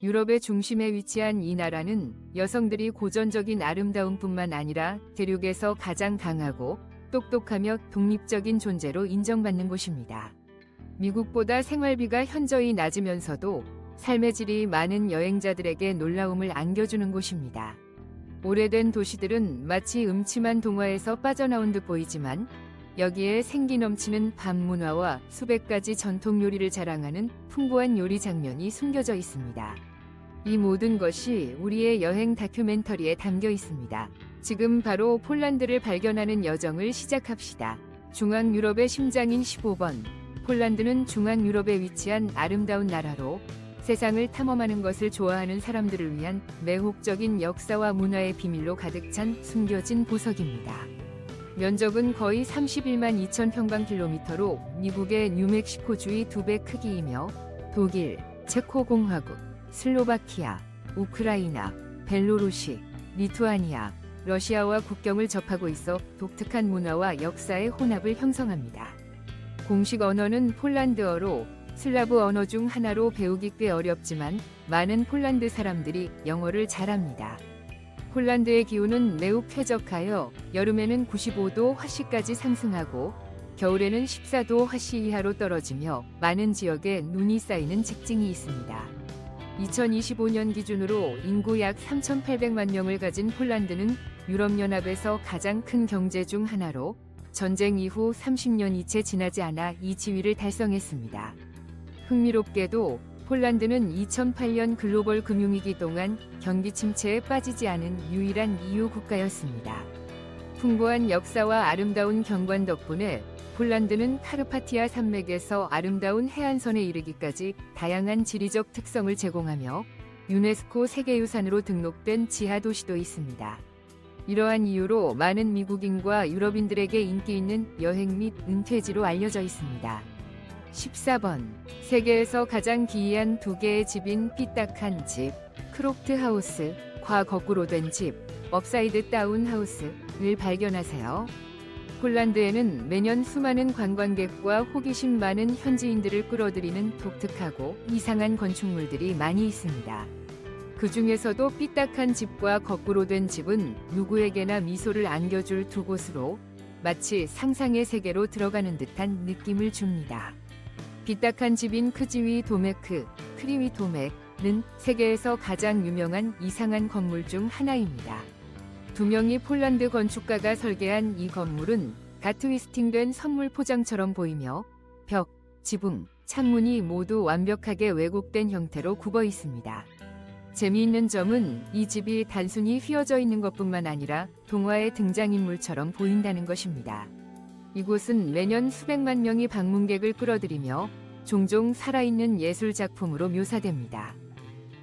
유럽의 중심에 위치한 이 나라는 여성들이 고전적인 아름다움뿐만 아니라 대륙에서 가장 강하고 똑똑하며 독립적인 존재로 인정받는 곳입니다. 미국보다 생활비가 현저히 낮으면서도 삶의 질이 많은 여행자들에게 놀라움을 안겨주는 곳입니다. 오래된 도시들은 마치 음침한 동화에서 빠져나온 듯 보이지만 여기에 생기 넘치는 밤 문화와 수백 가지 전통 요리를 자랑하는 풍부한 요리 장면이 숨겨져 있습니다. 이 모든 것이 우리의 여행 다큐멘터리에 담겨 있습니다. 지금 바로 폴란드를 발견하는 여정을 시작합시다. 중앙 유럽의 심장인 15번. 폴란드는 중앙 유럽에 위치한 아름다운 나라로 세상을 탐험하는 것을 좋아하는 사람들을 위한 매혹적인 역사와 문화의 비밀로 가득 찬 숨겨진 보석입니다. 면적은 거의 31만 2천 평방킬로미터로 미국의 뉴멕시코주의 2배 크기이며 독일, 체코공화국, 슬로바키아, 우크라이나, 벨로루시, 리투아니아, 러시아와 국경을 접하고 있어 독특한 문화와 역사의 혼합을 형성합니다. 공식 언어는 폴란드어로 슬라브 언어 중 하나로 배우기 꽤 어렵지만 많은 폴란드 사람들이 영어를 잘합니다. 폴란드의 기온은 매우 쾌적하여 여름에는 95도 화씨까지 상승하고 겨울에는 14도 화씨 이하로 떨어지며 많은 지역에 눈이 쌓이는 직징이 있습니다. 2025년 기준으로 인구 약 3,800만 명을 가진 폴란드는 유럽연합에서 가장 큰 경제 중 하나로 전쟁 이후 30년이 채 지나지 않아 이 지위를 달성했습니다. 흥미롭게도 폴란드는 2008년 글로벌 금융위기 동안 경기 침체에 빠지지 않은 유일한 EU 국가였습니다. 풍부한 역사와 아름다운 경관 덕분에 폴란드는 카르파티아 산맥에서 아름다운 해안선에 이르기까지 다양한 지리적 특성을 제공하며 유네스코 세계유산으로 등록된 지하도시도 있습니다. 이러한 이유로 많은 미국인과 유럽인들에게 인기 있는 여행 및 은퇴지로 알려져 있습니다. 14번. 세계에서 가장 기이한 두 개의 집인 삐딱한 집, 크롭트 하우스, 과 거꾸로 된 집, 업사이드 다운 하우스를 발견하세요. 폴란드에는 매년 수많은 관광객과 호기심 많은 현지인들을 끌어들이는 독특하고 이상한 건축물들이 많이 있습니다. 그 중에서도 삐딱한 집과 거꾸로 된 집은 누구에게나 미소를 안겨줄 두 곳으로 마치 상상의 세계로 들어가는 듯한 느낌을 줍니다. 삐딱한 집인 크지위 도메크, 크리위 도메크는 세계에서 가장 유명한 이상한 건물 중 하나입니다. 두 명의 폴란드 건축가가 설계한 이 건물은 다 트위스팅된 선물 포장처럼 보이며 벽, 지붕, 창문이 모두 완벽하게 왜곡된 형태로 굽어 있습니다. 재미있는 점은 이 집이 단순히 휘어져 있는 것뿐만 아니라 동화의 등장인물처럼 보인다는 것입니다. 이곳은 매년 수백만 명의 방문객을 끌어들이며 종종 살아있는 예술 작품으로 묘사됩니다.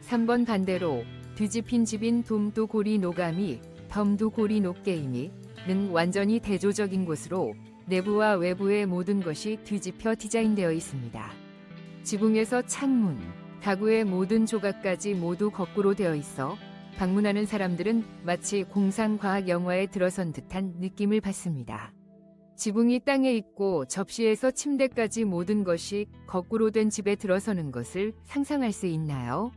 3번 반대로 뒤집힌 집인 돔두 고리 노가미, 덤두 고리 노게이미는 완전히 대조적인 곳으로 내부와 외부의 모든 것이 뒤집혀 디자인되어 있습니다. 지붕에서 창문, 가구의 모든 조각까지 모두 거꾸로 되어 있어 방문하는 사람들은 마치 공상과학 영화에 들어선 듯한 느낌을 받습니다. 지붕이 땅에 있고 접시에서 침대까지 모든 것이 거꾸로 된 집에 들어서는 것을 상상할 수 있나요?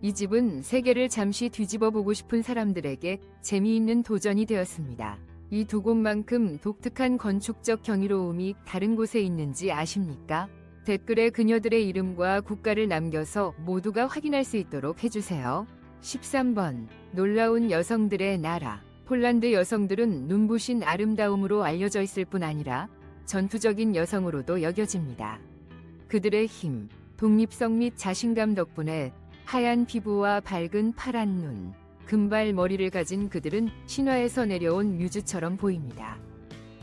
이 집은 세계를 잠시 뒤집어 보고 싶은 사람들에게 재미있는 도전이 되었습니다. 이 두 곳만큼 독특한 건축적 경이로움이 다른 곳에 있는지 아십니까? 댓글에 그녀들의 이름과 국가를 남겨서 모두가 확인할 수 있도록 해주세요. 13번. 놀라운 여성들의 나라. 폴란드 여성들은 눈부신 아름다움으로 알려져 있을 뿐 아니라 전투적인 여성으로도 여겨집니다. 그들의 힘, 독립성 및 자신감 덕분에 하얀 피부와 밝은 파란 눈, 금발 머리를 가진 그들은 신화에서 내려온 뮤즈처럼 보입니다.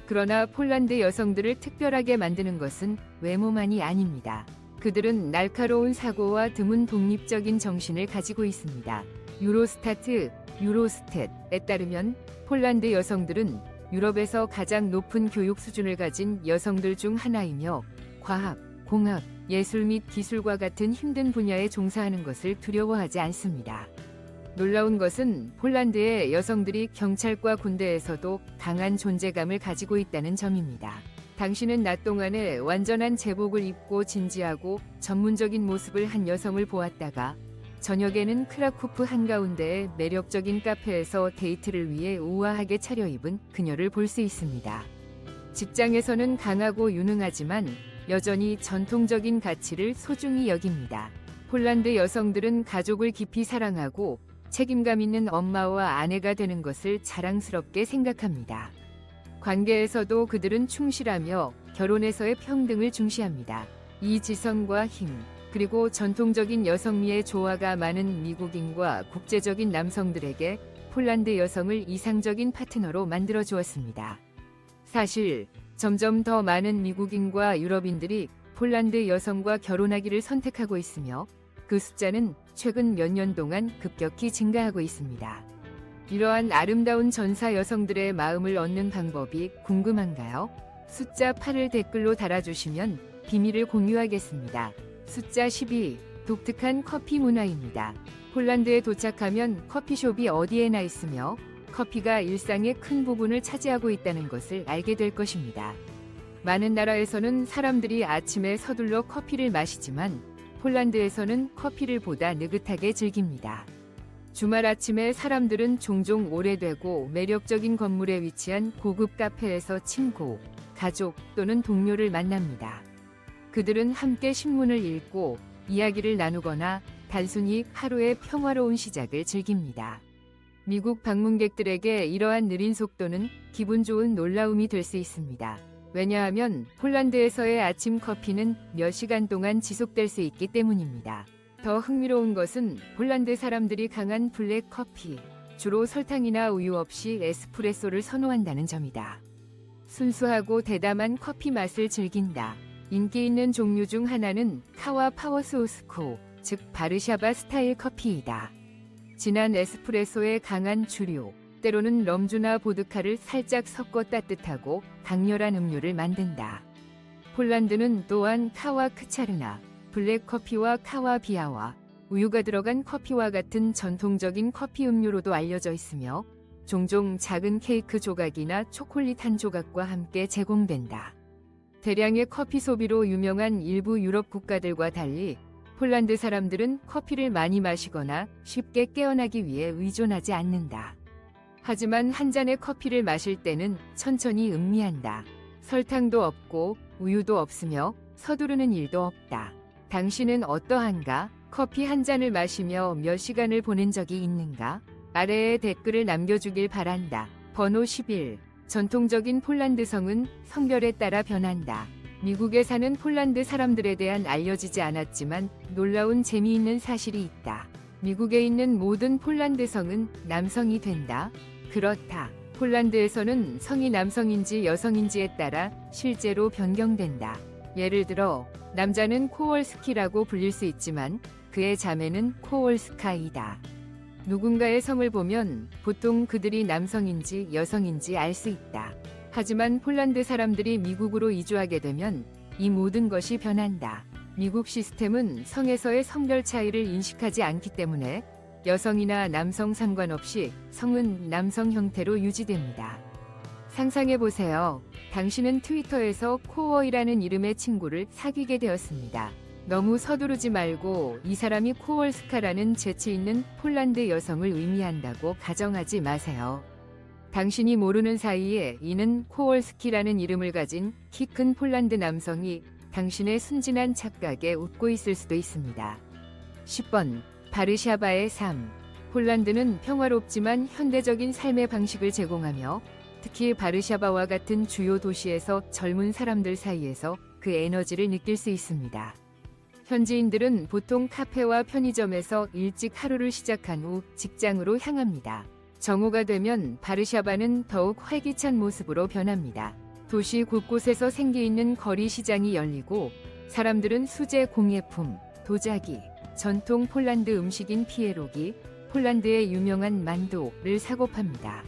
그러나 폴란드 여성들을 특별하게 만드는 것은 외모만이 아닙니다. 그들은 날카로운 사고와 드문 독립적인 정신을 가지고 있습니다. 유로스탯에 따르면 폴란드 여성들은 유럽에서 가장 높은 교육 수준을 가진 여성들 중 하나이며 과학, 공학, 예술 및 기술과 같은 힘든 분야에 종사하는 것을 두려워하지 않습니다. 놀라운 것은 폴란드의 여성들이 경찰과 군대에서도 강한 존재감을 가지고 있다는 점입니다. 당신은 낮 동안에 완전한 제복을 입고 진지하고 전문적인 모습을 한 여성을 보았다가 저녁에는 크라쿠프 한가운데의 매력적인 카페에서 데이트를 위해 우아하게 차려입은 그녀를 볼 수 있습니다. 직장에서는 강하고 유능하지만 여전히 전통적인 가치를 소중히 여깁니다. 폴란드 여성들은 가족을 깊이 사랑하고 책임감 있는 엄마와 아내가 되는 것을 자랑스럽게 생각합니다. 관계에서도 그들은 충실하며 결혼에서의 평등을 중시합니다. 이 지성과 힘, 그리고 전통적인 여성미의 조화가 많은 미국인과 국제적인 남성들에게 폴란드 여성을 이상적인 파트너로 만들어 주었습니다. 사실 점점 더 많은 미국인과 유럽인들이 폴란드 여성과 결혼하기를 선택하고 있으며 그 숫자는 최근 몇 년 동안 급격히 증가하고 있습니다. 이러한 아름다운 전사 여성들의 마음을 얻는 방법이 궁금한가요? 숫자 8을 댓글로 달아주시면 비밀을 공유하겠습니다. 숫자 12. 독특한 커피 문화입니다. 폴란드에 도착하면 커피숍이 어디에나 있으며 커피가 일상의 큰 부분을 차지하고 있다는 것을 알게 될 것입니다. 많은 나라에서는 사람들이 아침에 서둘러 커피를 마시지만 폴란드에서는 커피를 보다 느긋하게 즐깁니다. 주말 아침에 사람들은 종종 오래되고 매력적인 건물에 위치한 고급 카페에서 친구, 가족 또는 동료를 만납니다. 그들은 함께 신문을 읽고 이야기를 나누거나 단순히 하루의 평화로운 시작을 즐깁니다. 미국 방문객들에게 이러한 느린 속도는 기분 좋은 놀라움이 될 수 있습니다. 왜냐하면 폴란드에서의 아침 커피는 몇 시간 동안 지속될 수 있기 때문입니다. 더 흥미로운 것은 폴란드 사람들이 강한 블랙 커피, 주로 설탕이나 우유 없이 에스프레소를 선호한다는 점이다. 순수하고 대담한 커피 맛을 즐긴다. 인기 있는 종류 중 하나는 카와 파워스우스코, 즉 바르샤바 스타일 커피이다. 진한 에스프레소의 강한 주류, 때로는 럼주나 보드카를 살짝 섞어 따뜻하고 강렬한 음료를 만든다. 폴란드는 또한 카와 크차르나, 블랙 커피와 카와 비아와 우유가 들어간 커피와 같은 전통적인 커피 음료로도 알려져 있으며 종종 작은 케이크 조각이나 초콜릿 한 조각과 함께 제공된다. 대량의 커피 소비로 유명한 일부 유럽 국가들과 달리 폴란드 사람들은 커피를 많이 마시거나 쉽게 깨어나기 위해 의존하지 않는다. 하지만 한 잔의 커피를 마실 때는 천천히 음미한다. 설탕도 없고 우유도 없으며 서두르는 일도 없다. 당신은 어떠한가? 커피 한 잔을 마시며 몇 시간을 보낸 적이 있는가? 아래에 댓글을 남겨주길 바란다. 번호 11. 전통적인 폴란드 성은 성별에 따라 변한다. 미국에 사는 폴란드 사람들에 대한 알려지지 않았지만 놀라운 재미있는 사실이 있다. 미국에 있는 모든 폴란드 성은 남성이 된다. 그렇다. 폴란드에서는 성이 남성인지 여성인지에 따라 실제로 변경된다. 예를 들어 남자는 코월스키라고 불릴 수 있지만 그의 자매는 코월스카이다. 누군가의 성을 보면 보통 그들이 남성인지 여성인지 알 수 있다. 하지만 폴란드 사람들이 미국으로 이주하게 되면 이 모든 것이 변한다. 미국 시스템은 성에서의 성별 차이를 인식하지 않기 때문에 여성이나 남성 상관없이 성은 남성 형태로 유지됩니다. 상상해보세요. 당신은 트위터에서 코어이라는 이름의 친구를 사귀게 되었습니다. 너무 서두르지 말고 이 사람이 코월스카라는 재치 있는 폴란드 여성을 의미한다고 가정하지 마세요. 당신이 모르는 사이에 이는 코월스키라는 이름을 가진 키 큰 폴란드 남성이 당신의 순진한 착각에 웃고 있을 수도 있습니다. 10번 바르샤바의 삶. 폴란드는 평화롭지만 현대적인 삶의 방식을 제공하며 특히 바르샤바와 같은 주요 도시에서 젊은 사람들 사이에서 그 에너지를 느낄 수 있습니다. 현지인들은 보통 카페와 편의점에서 일찍 하루를 시작한 후 직장으로 향합니다. 정오가 되면 바르샤바는 더욱 활기찬 모습으로 변합니다. 도시 곳곳에서 생기 있는 거리 시장이 열리고 사람들은 수제 공예품, 도자기, 전통 폴란드 음식인 피에로기, 폴란드의 유명한 만두를 사고 팝니다.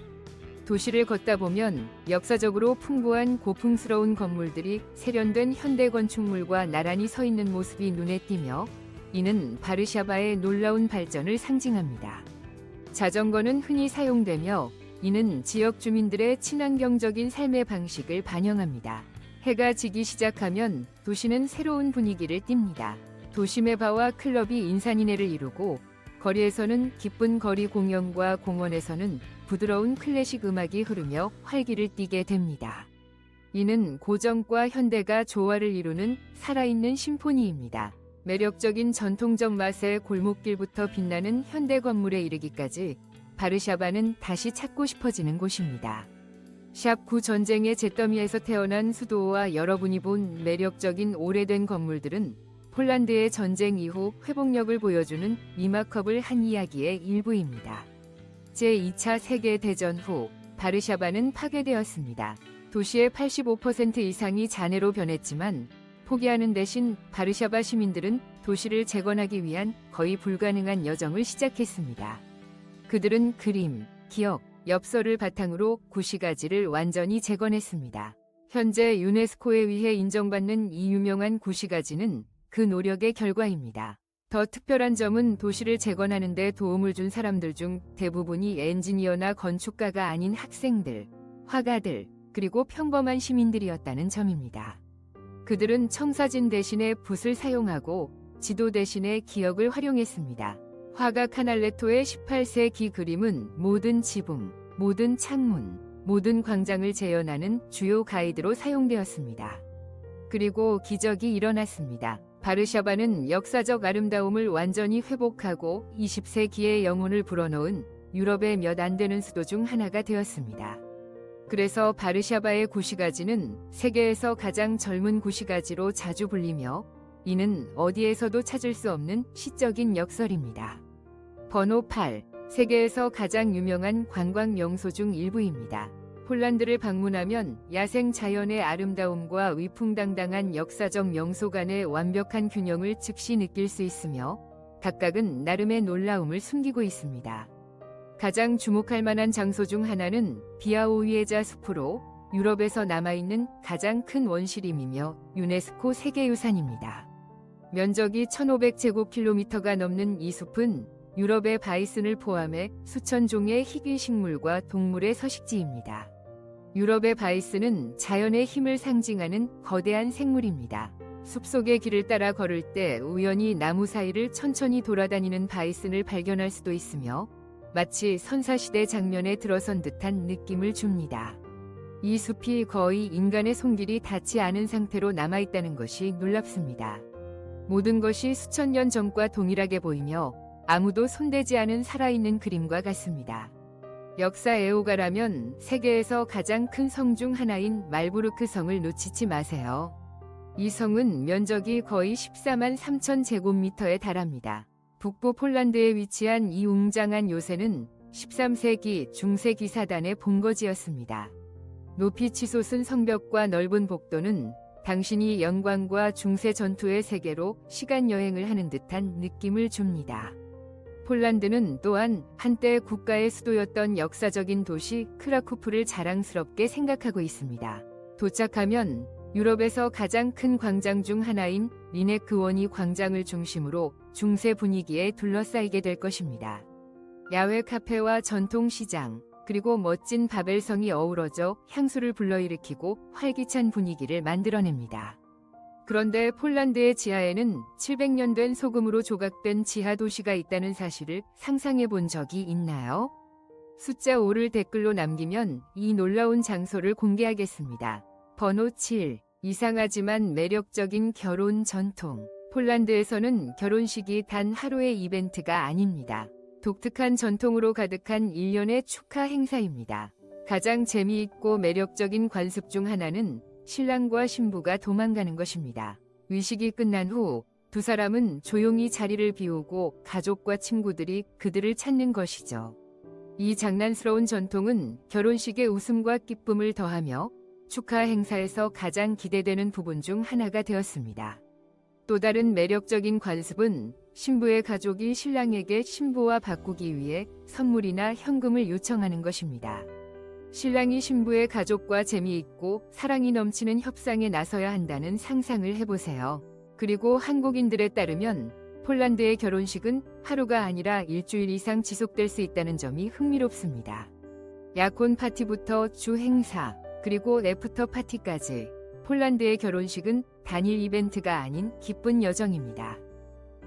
도시를 걷다 보면 역사적으로 풍부한 고풍스러운 건물들이 세련된 현대 건축물과 나란히 서 있는 모습이 눈에 띄며 이는 바르샤바의 놀라운 발전을 상징합니다. 자전거는 흔히 사용되며 이는 지역 주민들의 친환경적인 삶의 방식을 반영합니다. 해가 지기 시작하면 도시는 새로운 분위기를 띱니다. 도심의 바와 클럽이 인산인해를 이루고 거리에서는 기쁜 거리 공연과 공원에서는 부드러운 클래식 음악이 흐르며 활기를 띠게 됩니다. 이는 고전과 현대가 조화를 이루는 살아있는 심포니입니다. 매력적인 전통적 맛의 골목길부터 빛나는 현대 건물에 이르기까지 바르샤바는 다시 찾고 싶어지는 곳입니다. 샵 9 전쟁의 잿더미에서 태어난 수도와 여러분이 본 매력적인 오래된 건물들은 폴란드의 전쟁 이후 회복력을 보여주는 리마커블 한 이야기의 일부입니다. 제2차 세계대전 후 바르샤바는 파괴되었습니다. 도시의 85% 이상이 잔해로 변했지만 포기하는 대신 바르샤바 시민들은 도시를 재건하기 위한 거의 불가능한 여정을 시작했습니다. 그들은 그림, 기억, 엽서를 바탕으로 구시가지를 완전히 재건했습니다. 현재 유네스코에 의해 인정받는 이 유명한 구시가지는 그 노력의 결과입니다. 더 특별한 점은 도시를 재건하는 데 도움을 준 사람들 중 대부분이 엔지니어나 건축가가 아닌 학생들, 화가들, 그리고 평범한 시민들이었다는 점입니다. 그들은 청사진 대신에 붓을 사용하고 지도 대신에 기억을 활용했습니다. 화가 카날레토의 18세기 그림은 모든 지붕, 모든 창문, 모든 광장을 재현하는 주요 가이드로 사용되었습니다. 그리고 기적이 일어났습니다. 바르샤바는 역사적 아름다움을 완전히 회복하고 20세기의 영혼을 불어넣은 유럽의 몇 안 되는 수도 중 하나가 되었습니다. 그래서 바르샤바의 구시가지는 세계에서 가장 젊은 구시가지로 자주 불리며 이는 어디에서도 찾을 수 없는 시적인 역설입니다. 번호 8. 세계에서 가장 유명한 관광 명소 중 일부입니다. 폴란드를 방문하면 야생 자연의 아름다움과 위풍당당한 역사적 명소 간의 완벽한 균형을 즉시 느낄 수 있으며 각각은 나름의 놀라움을 숨기고 있습니다. 가장 주목할 만한 장소 중 하나는 비아오위에자 숲으로 유럽에서 남아있는 가장 큰 원시림이며 유네스코 세계유산입니다. 면적이 1500제곱킬로미터가 넘는 이 숲은 유럽의 바이슨을 포함해 수천 종의 희귀 식물과 동물의 서식지입니다. 유럽의 바이슨은 자연의 힘을 상징하는 거대한 생물입니다. 숲속의 길을 따라 걸을 때 우연히 나무 사이를 천천히 돌아다니는 바이슨을 발견할 수도 있으며 마치 선사시대 장면에 들어선 듯한 느낌을 줍니다. 이 숲이 거의 인간의 손길이 닿지 않은 상태로 남아있다는 것이 놀랍습니다. 모든 것이 수천 년 전과 동일하게 보이며 아무도 손대지 않은 살아있는 그림과 같습니다. 역사 애호가라면 세계에서 가장 큰 성 중 하나인 말부르크 성을 놓치지 마세요. 이 성은 면적이 거의 14만 3천 제곱미터에 달합니다. 북부 폴란드에 위치한 이 웅장한 요새는 13세기 중세기 사단의 본거지였습니다. 높이 치솟은 성벽과 넓은 복도는 당신이 영광과 중세 전투의 세계로 시간 여행을 하는 듯한 느낌을 줍니다. 폴란드는 또한 한때 국가의 수도였던 역사적인 도시 크라쿠프를 자랑스럽게 생각하고 있습니다. 도착하면 유럽에서 가장 큰 광장 중 하나인 리네크원이 광장을 중심으로 중세 분위기에 둘러싸이게 될 것입니다. 야외 카페와 전통시장, 그리고 멋진 바벨성이 어우러져 향수를 불러일으키고 활기찬 분위기를 만들어냅니다. 그런데 폴란드의 지하에는 700년 된 소금으로 조각된 지하 도시가 있다는 사실을 상상해 본 적이 있나요? 숫자 5를 댓글로 남기면 이 놀라운 장소를 공개하겠습니다. 번호 7. 이상하지만 매력적인 결혼 전통. 폴란드에서는 결혼식이 단 하루의 이벤트가 아닙니다. 독특한 전통으로 가득한 일련의 축하 행사입니다. 가장 재미있고 매력적인 관습 중 하나는 신랑과 신부가 도망가는 것입니다. 위식이 끝난 후 두 사람은 조용히 자리를 비우고 가족과 친구들이 그들을 찾는 것이죠. 이 장난스러운 전통은 결혼식의 웃음과 기쁨을 더하며 축하 행사에서 가장 기대되는 부분 중 하나가 되었습니다. 또 다른 매력적인 관습은 신부의 가족이 신랑에게 신부와 바꾸기 위해 선물이나 현금을 요청하는 것입니다. 신랑이 신부의 가족과 재미있고 사랑이 넘치는 협상에 나서야 한다는 상상을 해보세요. 그리고 한국인들에 따르면 폴란드의 결혼식은 하루가 아니라 일주일 이상 지속될 수 있다는 점이 흥미롭습니다. 약혼 파티부터 주 행사, 그리고 애프터 파티까지 폴란드의 결혼식은 단일 이벤트가 아닌 기쁜 여정입니다.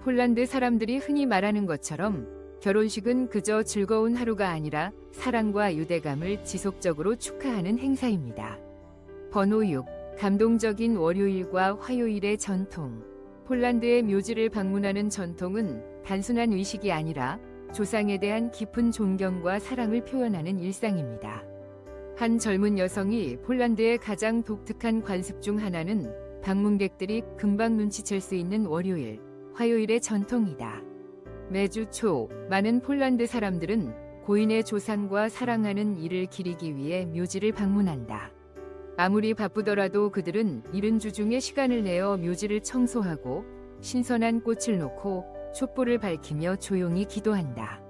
폴란드 사람들이 흔히 말하는 것처럼 결혼식은 그저 즐거운 하루가 아니라 사랑과 유대감을 지속적으로 축하하는 행사입니다. 번호 6. 감동적인 월요일과 화요일의 전통. 폴란드의 묘지를 방문하는 전통은 단순한 의식이 아니라 조상에 대한 깊은 존경과 사랑을 표현하는 일상입니다. 한 젊은 여성이 폴란드의 가장 독특한 관습 중 하나는 방문객들이 금방 눈치챌 수 있는 월요일, 화요일의 전통이다. 매주 초 많은 폴란드 사람들은 고인의 조상과 사랑하는 이를 기리기 위해 묘지를 방문한다. 아무리 바쁘더라도 그들은 이른 주중에 시간을 내어 묘지를 청소하고 신선한 꽃을 놓고 촛불을 밝히며 조용히 기도한다.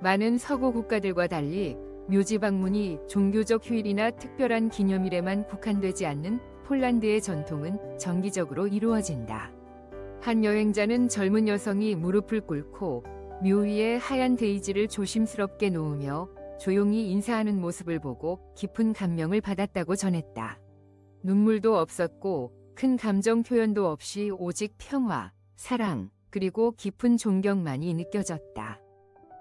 많은 서구 국가들과 달리 묘지 방문이 종교적 휴일이나 특별한 기념일에만 국한되지 않는 폴란드의 전통은 정기적으로 이루어진다. 한 여행자는 젊은 여성이 무릎을 꿇고 묘 위에 하얀 데이지를 조심스럽게 놓으며 조용히 인사하는 모습을 보고 깊은 감명을 받았다고 전했다. 눈물도 없었고 큰 감정 표현도 없이 오직 평화, 사랑, 그리고 깊은 존경만이 느껴졌다.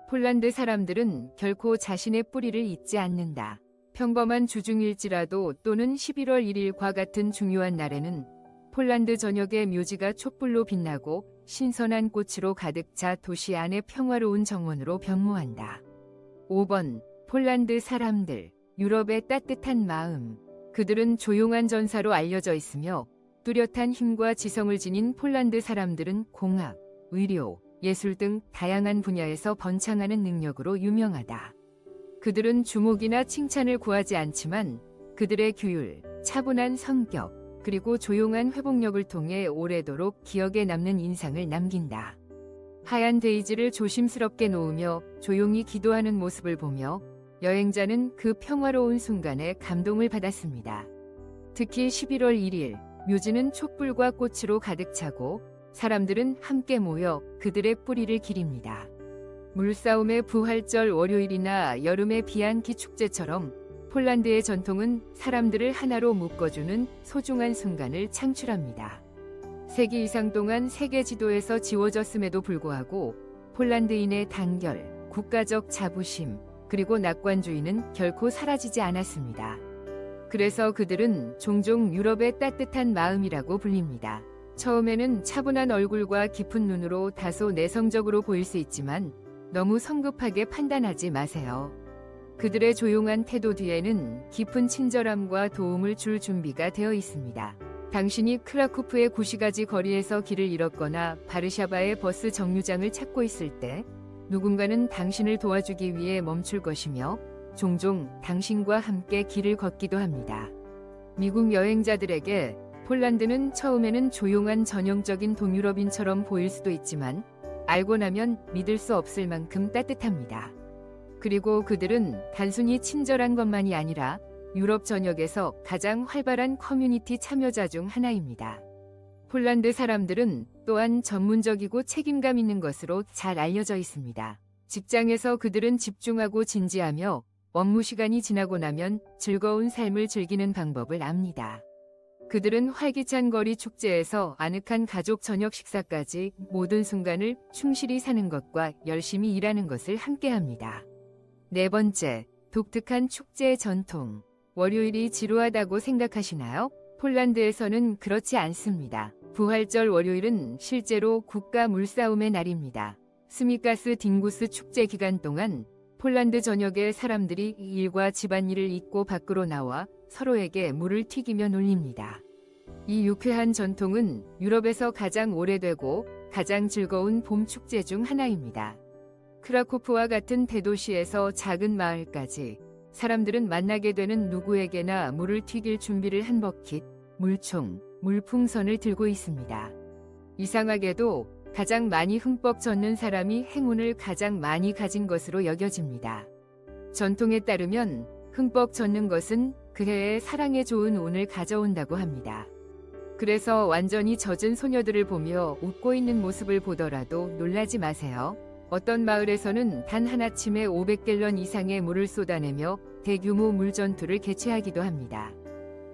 폴란드 사람들은 결코 자신의 뿌리를 잊지 않는다. 평범한 주중일지라도 또는 11월 1일과 같은 중요한 날에는 폴란드 전역의 묘지가 촛불로 빛나고 신선한 꽃으로 가득 차 도시 안의 평화로운 정원으로 변모한다. 5번. 폴란드 사람들, 유럽의 따뜻한 마음. 그들은 조용한 전사로 알려져 있으며 뚜렷한 힘과 지성을 지닌 폴란드 사람들은 공학, 의료, 예술 등 다양한 분야에서 번창하는 능력으로 유명하다. 그들은 주목이나 칭찬을 구하지 않지만 그들의 규율, 차분한 성격, 그리고 조용한 회복력을 통해 오래도록 기억에 남는 인상을 남긴다. 하얀 데이지를 조심스럽게 놓으며 조용히 기도하는 모습을 보며 여행자는 그 평화로운 순간에 감동을 받았습니다. 특히 11월 1일, 묘지는 촛불과 꽃으로 가득 차고 사람들은 함께 모여 그들의 뿌리를 기립니다. 물싸움의 부활절 월요일이나 여름의 비안키 축제처럼 폴란드의 전통은 사람들을 하나로 묶어주는 소중한 순간을 창출합니다. 세기 이상 동안 세계 지도에서 지워졌음에도 불구하고 폴란드인의 단결, 국가적 자부심, 그리고 낙관주의는 결코 사라지지 않았습니다. 그래서 그들은 종종 유럽의 따뜻한 마음이라고 불립니다. 처음에는 차분한 얼굴과 깊은 눈으로 다소 내성적으로 보일 수 있지만 너무 성급하게 판단하지 마세요. 그들의 조용한 태도 뒤에는 깊은 친절함과 도움을 줄 준비가 되어 있습니다. 당신이 크라쿠프의 구시가지 거리에서 길을 잃었거나 바르샤바의 버스 정류장을 찾고 있을 때 누군가는 당신을 도와주기 위해 멈출 것이며 종종 당신과 함께 길을 걷기도 합니다. 미국 여행자들에게 폴란드는 처음에는 조용한 전형적인 동유럽인처럼 보일 수도 있지만 알고 나면 믿을 수 없을 만큼 따뜻합니다. 그리고 그들은 단순히 친절한 것만이 아니라 유럽 전역에서 가장 활발한 커뮤니티 참여자 중 하나입니다. 폴란드 사람들은 또한 전문적이고 책임감 있는 것으로 잘 알려져 있습니다. 직장에서 그들은 집중하고 진지하며 업무 시간이 지나고 나면 즐거운 삶을 즐기는 방법을 압니다. 그들은 활기찬 거리 축제에서 아늑한 가족 저녁 식사까지 모든 순간을 충실히 사는 것과 열심히 일하는 것을 함께합니다. 네 번째, 독특한 축제의 전통. 월요일이 지루하다고 생각하시나요? 폴란드에서는 그렇지 않습니다. 부활절 월요일은 실제로 국가 물싸움의 날입니다. 스미가스 딩구스 축제 기간 동안 폴란드 전역의 사람들이 일과 집안일을 잊고 밖으로 나와 서로에게 물을 튀기며 놀립니다. 이 유쾌한 전통은 유럽에서 가장 오래되고 가장 즐거운 봄 축제 중 하나입니다. 크라쿠프와 같은 대도시에서 작은 마을까지 사람들은 만나게 되는 누구에게나 물을 튀길 준비를 한 버킷, 물총, 물풍선을 들고 있습니다. 이상하게도 가장 많이 흠뻑 젖는 사람이 행운을 가장 많이 가진 것으로 여겨집니다. 전통에 따르면 흠뻑 젖는 것은 그 해에 사랑에 좋은 운을 가져온다고 합니다. 그래서 완전히 젖은 소녀들을 보며 웃고 있는 모습을 보더라도 놀라지 마세요. 어떤 마을에서는 단 한 아침에 500갤런 이상의 물을 쏟아내며 대규모 물전투를 개최하기도 합니다.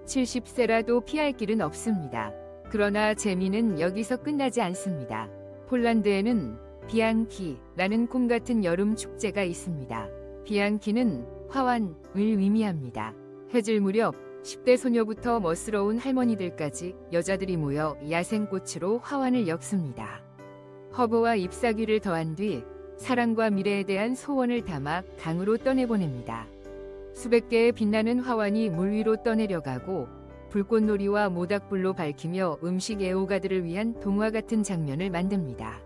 70세라도 피할 길은 없습니다. 그러나 재미는 여기서 끝나지 않습니다. 폴란드에는 비앙키라는 꿈같은 여름 축제가 있습니다. 비앙키는 화환을 의미합니다. 해질 무렵 10대 소녀부터 멋스러운 할머니들까지 여자들이 모여 야생꽃으로 화환을 엮습니다. 허브와 잎사귀를 더한 뒤 사랑과 미래에 대한 소원을 담아 강으로 떠내보냅니다. 수백 개의 빛나는 화환이 물 위로 떠내려가고 불꽃놀이와 모닥불로 밝히며 음식 애호가들을 위한 동화 같은 장면을 만듭니다.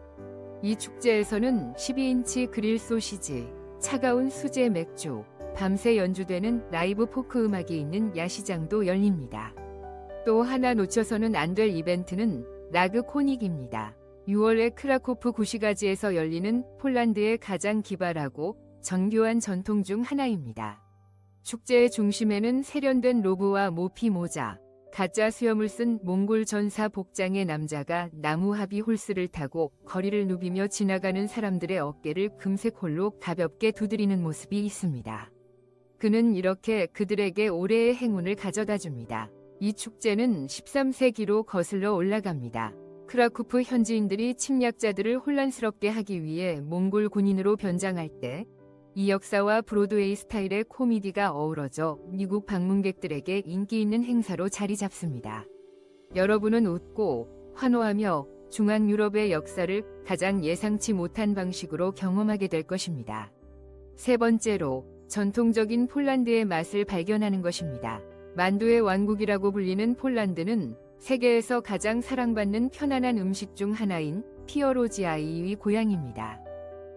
이 축제에서는 12인치 그릴 소시지, 차가운 수제 맥주, 밤새 연주되는 라이브 포크 음악이 있는 야시장도 열립니다. 또 하나 놓쳐서는 안 될 이벤트는 라그 코닉입니다. 6월에 크라코프 구시가지에서 열리는 폴란드의 가장 기발하고 정교한 전통 중 하나입니다. 축제의 중심에는 세련된 로브와 모피 모자, 가짜 수염을 쓴 몽골 전사 복장의 남자가 나무 합이 홀스를 타고 거리를 누비며 지나가는 사람들의 어깨를 금색 홀로 가볍게 두드리는 모습이 있습니다. 그는 이렇게 그들에게 올해의 행운을 가져다 줍니다. 이 축제는 13세기로 거슬러 올라갑니다. 크라쿠프 현지인들이 침략자들을 혼란스럽게 하기 위해 몽골 군인으로 변장할 때 이 역사와 브로드웨이 스타일의 코미디가 어우러져 미국 방문객들에게 인기 있는 행사로 자리 잡습니다. 여러분은 웃고 환호하며 중앙 유럽의 역사를 가장 예상치 못한 방식으로 경험하게 될 것입니다. 세 번째로 전통적인 폴란드의 맛을 발견하는 것입니다. 만두의 왕국이라고 불리는 폴란드는 세계에서 가장 사랑받는 편안한 음식 중 하나인 피어로지아이의 고향입니다.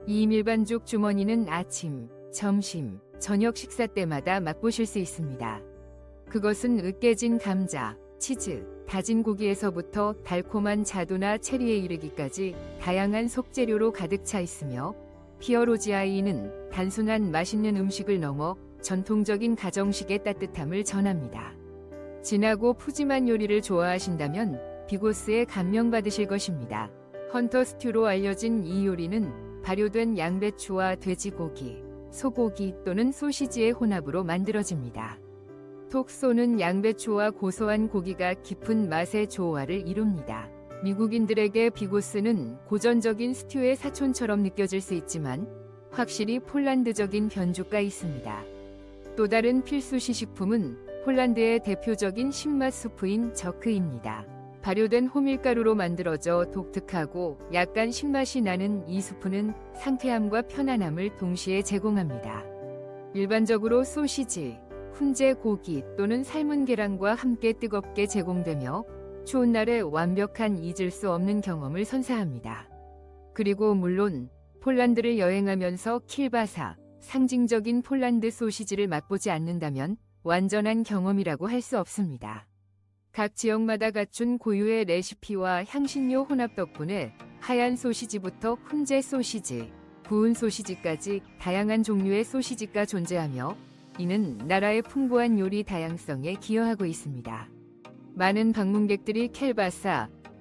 이 밀반죽 주머니는 아침, 점심, 저녁 식사 때마다 맛보실 수 있습니다. 그것은 으깨진 감자, 치즈, 다진 고기에서부터 달콤한 자두나 체리에 이르기까지 다양한 속재료로 가득 차 있으며 피어로지아이는 단순한 맛있는 음식을 넘어 전통적인 가정식의 따뜻함을 전합니다. 진하고 푸짐한 요리를 좋아하신다면 비고스에 감명받으실 것입니다. 헌터 스튜로 알려진 이 요리는 발효된 양배추와 돼지고기, 소고기 또는 소시지의 혼합으로 만들어집니다. 톡 쏘는 양배추와 고소한 고기가 깊은 맛의 조화를 이룹니다. 미국인들에게 비고스는 고전적인 스튜의 사촌처럼 느껴질 수 있지만 확실히 폴란드적인 변주가 있습니다. 또 다른 필수 시식품은 폴란드의 대표적인 신맛 수프인 저크입니다. 발효된 호밀가루로 만들어져 독특하고 약간 신맛이 나는 이 수프는 상쾌함과 편안함을 동시에 제공합니다. 일반적으로 소시지, 훈제 고기 또는 삶은 계란과 함께 뜨겁게 제공되며 추운 날에 완벽한 잊을 수 없는 경험을 선사합니다. 그리고 물론 폴란드를 여행하면서 킬바사, 상징적인 폴란드 소시지를 맛보지 않는다면 완전한 경험이라고 할 수 없습니다. 각 지역마다 갖춘 고유의 레시피와 향신료 혼합 덕분에 하얀 소시지부터 훈제 소시지, 구운 소시지까지 다양한 종류의 소시지가 존재하며 이는 나라의 풍부한 요리 다양성에 기여하고 있습니다. 많은 방문객들이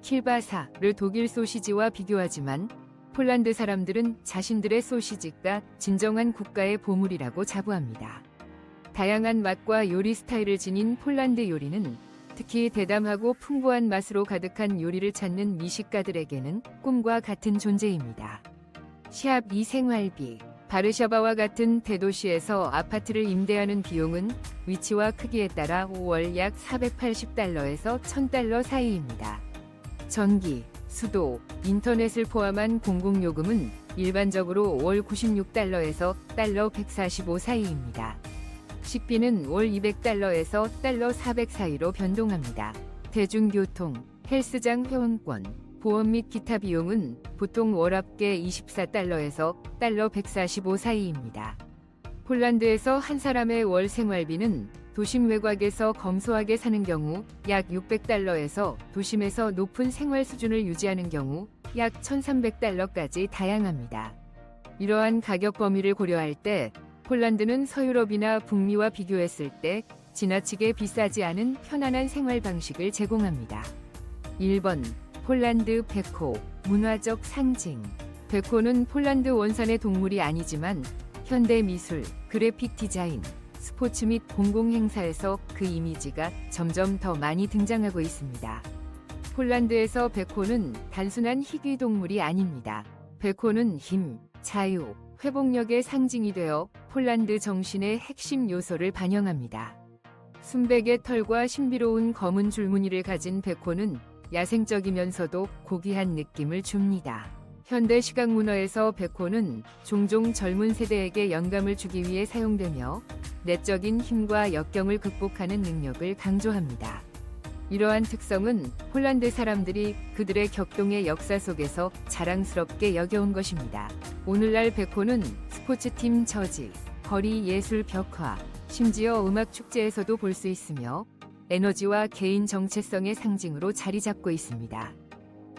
킬바사를 독일 소시지와 비교하지만 폴란드 사람들은 자신들의 소시지가 진정한 국가의 보물이라고 자부합니다. 다양한 맛과 요리 스타일을 지닌 폴란드 요리는 특히 대담하고 풍부한 맛으로 가득한 요리를 찾는 미식가들에게는 꿈과 같은 존재입니다. 샵 2 생활비. 바르샤바와 같은 대도시에서 아파트를 임대하는 비용은 위치와 크기에 따라 월 약 480달러에서 1000달러 사이입니다. 전기, 수도, 인터넷을 포함한 공공요금은 일반적으로 월 96달러에서 달러 145 사이입니다. 식비는 월 200달러에서 달러 400 사이로 변동합니다. 대중교통, 헬스장 회원권, 보험 및 기타 비용은 보통 월 합계 24달러에서 달러 145 사이입니다. 폴란드에서 한 사람의 월 생활비는 도심 외곽에서 검소하게 사는 경우 약 600달러에서 도심에서 높은 생활 수준을 유지하는 경우 약 1300달러까지 다양합니다. 이러한 가격 범위를 고려할 때 폴란드는 서유럽이나 북미와 비교했을 때 지나치게 비싸지 않은 편안한 생활 방식을 제공합니다. 1번 폴란드 백호, 문화적 상징. 백호는 폴란드 원산의 동물이 아니지만 현대 미술, 그래픽 디자인, 스포츠 및 공공행사에서 그 이미지가 점점 더 많이 등장하고 있습니다. 폴란드에서 백호는 단순한 희귀 동물이 아닙니다. 베코는 힘, 자유, 회복력의 상징이 되어 폴란드 정신의 핵심 요소를 반영합니다. 순백의 털과 신비로운 검은 줄무늬를 가진 베코는 야생적이면서도 고귀한 느낌을 줍니다. 현대 시각 문화에서 베코는 종종 젊은 세대에게 영감을 주기 위해 사용되며 내적인 힘과 역경을 극복하는 능력을 강조합니다. 이러한 특성은 폴란드 사람들이 그들의 격동의 역사 속에서 자랑스럽게 여겨온 것입니다. 오늘날 베코는 스포츠팀 저지, 거리 예술 벽화, 심지어 음악 축제에서도 볼 수 있으며 에너지와 개인 정체성의 상징으로 자리 잡고 있습니다.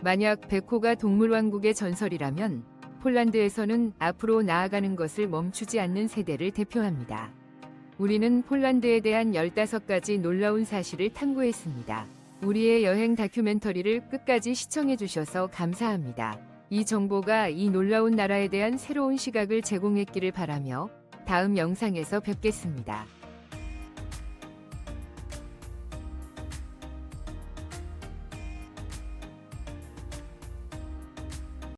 만약 베코가 동물왕국의 전설이라면 폴란드에서는 앞으로 나아가는 것을 멈추지 않는 세대를 대표합니다. 우리는 폴란드에 대한 15가지 놀라운 사실을 탐구했습니다. 우리의 여행 다큐멘터리를 끝까지 시청해주셔서 감사합니다. 이 정보가 이 놀라운 나라에 대한 새로운 시각을 제공했기를 바라며 다음 영상에서 뵙겠습니다.